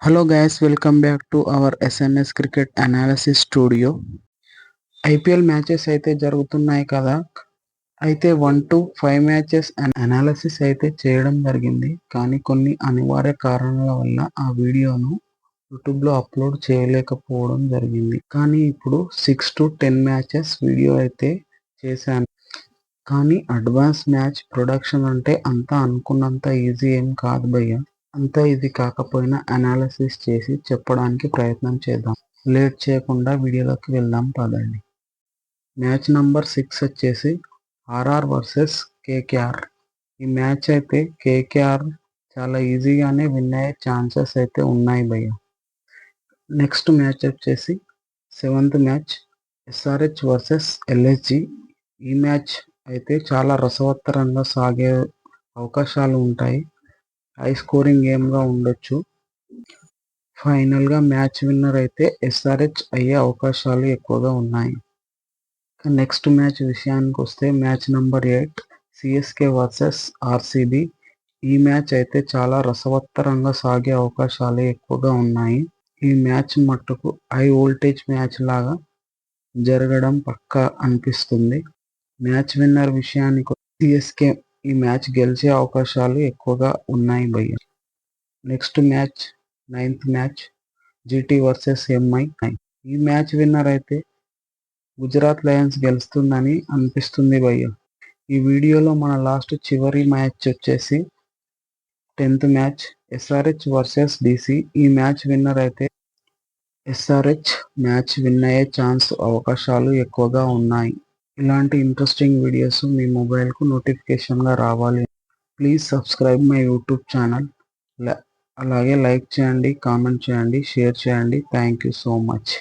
Hello guys, welcome back to our SNS Cricket Analysis Studio. IPL matches అయితే జరుగుతున్నాయి కదా. అయితే 1 to 5 మ్యాచెస్ అనాలిసిస్ అయితే చేయడం జరిగింది. కానీ కొన్ని అనివార్య కారణాల వల్ల ఆ వీడియోను యూట్యూబ్లో అప్లోడ్ చేయలేకపోవడం జరిగింది. కానీ ఇప్పుడు 6 to 10 మ్యాచెస్ వీడియో అయితే చేశాను. కానీ అడ్వాన్స్ మ్యాచ్ ప్రొడక్షన్ అంటే అంతా అనుకున్నంత ఈజీ ఏం కాదు భయ్య. అంతా ఇది కాకపోయినా అనాలిసిస్ చేసి చెప్పడానికి ప్రయత్నం చేద్దాం. లేట్ చేయకుండా వీడియోలోకి వెళ్దాం పదండి. మ్యాచ్ నంబర్ 6 వచ్చేసి ఆర్ఆర్ వర్సెస్ కేకేఆర్. ఈ మ్యాచ్ అయితే కేకేఆర్ చాలా ఈజీగానే విన్ అయ్యే ఛాన్సెస్ అయితే ఉన్నాయి భయ్య. నెక్స్ట్ మ్యాచ్ వచ్చేసి 7th match SRH versus LSG. ఈ మ్యాచ్ అయితే చాలా రసవత్తరంగా సాగే అవకాశాలు ఉంటాయి. హై స్కోరింగ్ గేమ్గా ఉండొచ్చు. ఫైనల్గా మ్యాచ్ విన్నర్ అయితే ఎస్ఆర్హెచ్ అయ్యే అవకాశాలు ఎక్కువగా ఉన్నాయి. నెక్స్ట్ మ్యాచ్ విషయానికి వస్తే match number 8 CSK versus RCB. ఈ మ్యాచ్ అయితే చాలా రసవత్తరంగా సాగే అవకాశాలు ఎక్కువగా ఉన్నాయి. ఈ మ్యాచ్ మట్టుకు హై వోల్టేజ్ మ్యాచ్ లాగా జరగడం పక్కా అనిపిస్తుంది. మ్యాచ్ విన్నర్ విషయానికి సిఎస్కే ఈ మ్యాచ్ గెలిచే అవకాశాలు ఎక్కువగా ఉన్నాయి భయ్య. Next match 9th match GT versus MI. ఈ మ్యాచ్ విన్నర్ అయితే గుజరాత్ లయన్స్ గెలుస్తుందని అనిపిస్తుంది భయ్య. ఈ వీడియోలో మన చివరి మ్యాచ్ వచ్చేసి 10th match SRH versus DC. ఈ మ్యాచ్ విన్నర్ అయితే ఎస్ఆర్హెచ్ మ్యాచ్ విన్ అయ్యే అవకాశాలు ఎక్కువగా ఉన్నాయి. ఇలాంటి ఇంట్రెస్టింగ్ వీడియోస్ మీ మొబైల్కు నోటిఫికేషన్గా రావాలి. Please subscribe my YouTube channel. అలాగే లైక్ చేయండి, కామెంట్ చేయండి, షేర్ చేయండి. Thank you so much.